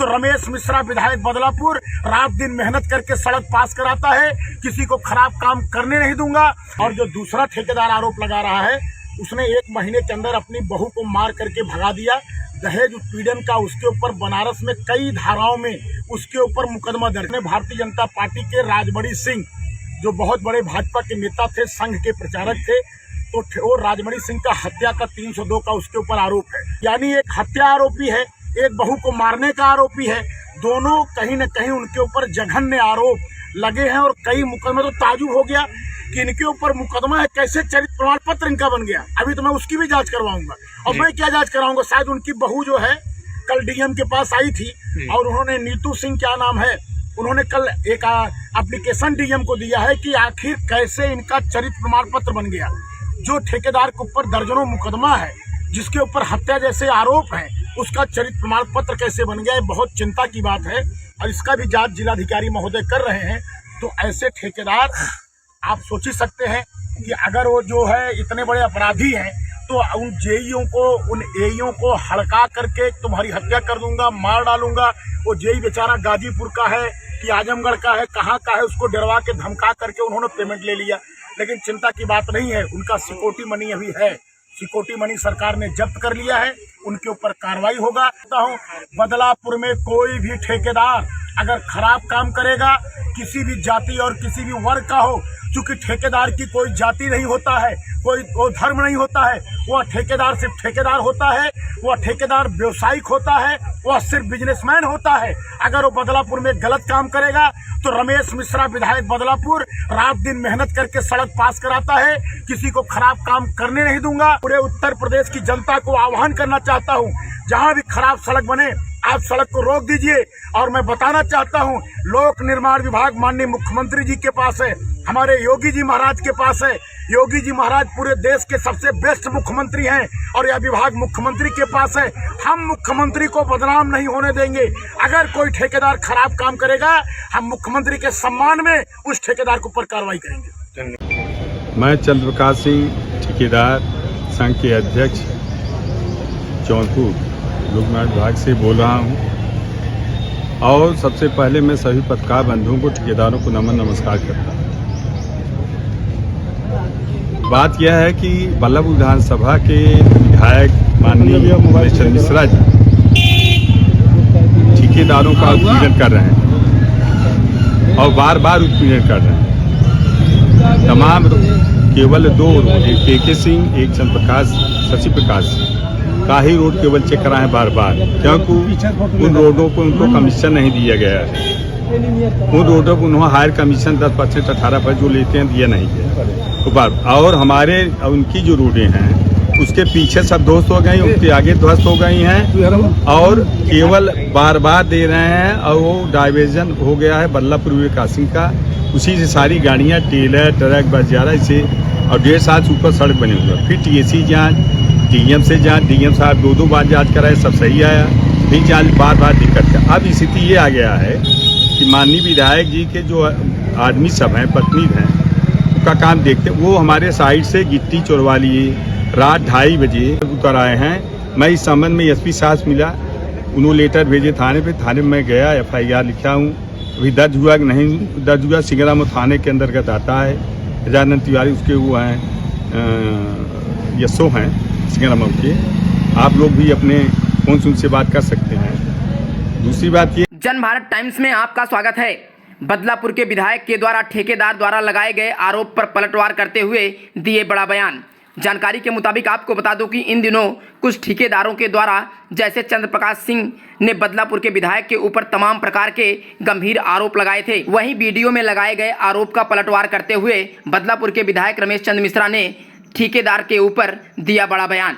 तो रमेश मिश्रा विधायक बदलापुर रात दिन मेहनत करके सड़क पास कराता है, किसी को खराब काम करने नहीं दूंगा। और जो दूसरा ठेकेदार आरोप लगा रहा है, उसने 1 महीने के अंदर अपनी बहू को मार करके भगा दिया। दहेज उत्पीड़न का उसके ऊपर बनारस में कई धाराओं में उसके ऊपर मुकदमा दर्ज है। भारतीय जनता पार्टी के राजमणि सिंह, जो बहुत बड़े भाजपा के नेता थे, संघ के प्रचारक थे, तो वो राजमणि सिंह का हत्या का 302 का उसके ऊपर आरोप है। यानी एक हत्या आरोपी है, एक बहू को मारने का आरोपी है। दोनों कहीं न कहीं उनके ऊपर जघन्य आरोप लगे हैं और कई मुकदमे। तो ताजुब हो गया कि इनके ऊपर मुकदमा है, कैसे चरित्र प्रमाण पत्र इनका बन गया। अभी तो मैं उसकी भी जांच करवाऊंगा। और मैं क्या जांच कराऊंगा, शायद उनकी बहू जो है कल डीएम के पास आई थी और उन्होंने नीतू सिंह, क्या नाम है, उन्होंने कल एक एप्लीकेशन डीएम को दिया है कि आखिर कैसे इनका चरित्र प्रमाण पत्र बन गया। जो ठेकेदार के ऊपर दर्जनों मुकदमा है, जिसके ऊपर हत्या जैसे आरोप हैं, उसका चरित्र प्रमाण पत्र कैसे बन गया, ये बहुत चिंता की बात है। और इसका भी जांच जिलाधिकारी महोदय कर रहे हैं। तो ऐसे ठेकेदार, आप सोच ही सकते हैं कि अगर वो जो है इतने बड़े अपराधी हैं, तो उन जेईओ को, उन एईओ को हड़का करके तुम्हारी हत्या कर दूंगा, मार डालूंगा। वो जेई बेचारा गाजीपुर का है कि आजमगढ़ का है, कहाँ का है, उसको डरवा के धमका करके उन्होंने पेमेंट ले लिया। लेकिन चिंता की बात नहीं है, उनका सिक्योरिटी मनी अभी है। सिक्योरिटी मनी सरकार ने जब्त कर लिया है, उनके ऊपर कार्रवाई होगा। बदलापुर में कोई भी ठेकेदार अगर खराब काम करेगा, किसी भी जाति और किसी भी वर्ग का हो, चूंकि ठेकेदार की कोई जाति नहीं होता है, कोई धर्म नहीं होता है, वह ठेकेदार सिर्फ ठेकेदार होता है, वह ठेकेदार व्यवसायिक होता है, वह सिर्फ बिजनेसमैन होता है। अगर वो बदलापुर में गलत काम करेगा, तो रमेश मिश्रा विधायक बदलापुर रात दिन मेहनत करके सड़क पास कराता है, किसी को खराब काम करने नहीं दूंगा। पूरे उत्तर प्रदेश की जनता को आह्वान करना चाहता हूँ, जहाँ भी खराब सड़क बने, आप सड़क को रोक दीजिए। और मैं बताना चाहता हूँ, लोक निर्माण विभाग माननीय मुख्यमंत्री जी के पास है, हमारे योगी जी महाराज के पास है। योगी जी महाराज पूरे देश के सबसे बेस्ट मुख्यमंत्री हैं और यह विभाग मुख्यमंत्री के पास है। हम मुख्यमंत्री को बदनाम नहीं होने देंगे। अगर कोई ठेकेदार खराब काम करेगा, हम मुख्यमंत्री के सम्मान में उस ठेकेदार के ऊपर कार्रवाई करेंगे। मैं चंद्रप्रकाश सिंह, ठेकेदार संघ के अध्यक्ष, जौनपुर लोक निर्माण विभाग से बोल रहा हूँ। और सबसे पहले मैं सभी पत्रकार बंधुओं को, ठेकेदारों को नमन नमस्कार करता हूँ। बात यह है कि बल्लभपुर विधानसभा के विधायक माननीय रमेश मिश्रा जी ठेकेदारों का उत्पीड़न कर रहे हैं और बार बार उत्पीड़न कर रहे हैं। तमाम केवल 2, एक केके सिंह, एक चंद्रप्रकाश, शशि प्रकाश का ही रोड केवल चेक कराए बार बार, क्योंकि उन रोडों को उनको कमीशन नहीं दिया गया है। उन रोडों को उन्होंने हायर कमीशन 10%, 18% जो लेते हैं, दिया नहीं है। तो बार और हमारे उनकी जो रोडें हैं, उसके पीछे सब ध्वस्त हो गई, उसके आगे ध्वस्त हो गई हैं और केवल बार बार दे रहे हैं। और वो डाइवर्जन हो गया है बल्लभपुर विकासिंग का, उसी से सारी गाड़ियाँ, टेलर, ट्रक, बस जा रहा है इसे। और 1.5 साल से ऊपर सड़क बनी हुई है। फिर TAC जाँच, डीएम से जाँच, डीएम साहब 2 बार जाँच कराए, सब सही आया, फिर जाँच बार बार दिक्कत है। अब स्थिति ये आ गया है कि माननीय विधायक जी के जो आदमी सब हैं, पत्नी हैं, उनका काम देखते, वो हमारे साइड से गिट्टी चोरवा लिए। रात 2:30 बजे उतर आए हैं। मैं इस संबंध में SP साहब से मिला, उन्होंने लेटर भेजे थाने पे। थाने में मैं गया, FIR लिखा हूँ, अभी दर्ज हुआ कि नहीं दर्ज हुआ। सिंगराम थाने के अंतर्गत आता है। गजानन तिवारी उसके वो हैं, यशो हैं सिंगराम के। आप लोग भी अपने फोन से उनसे बात कर सकते हैं। दूसरी बात ये, जन भारत टाइम्स में आपका स्वागत है। बदलापुर के विधायक के द्वारा ठेकेदार द्वारा लगाए गए आरोप पर पलटवार करते हुए दिए बड़ा बयान। जानकारी के मुताबिक आपको बता दूं कि इन दिनों कुछ ठेकेदारों के द्वारा, जैसे चंद्रप्रकाश सिंह ने बदलापुर के विधायक के ऊपर तमाम प्रकार के गंभीर आरोप लगाए थे। वहीं वीडियो में लगाए गए आरोप का पलटवार करते हुए बदलापुर के विधायक रमेश चंद्र मिश्रा ने ठेकेदार के ऊपर दिया बड़ा बयान।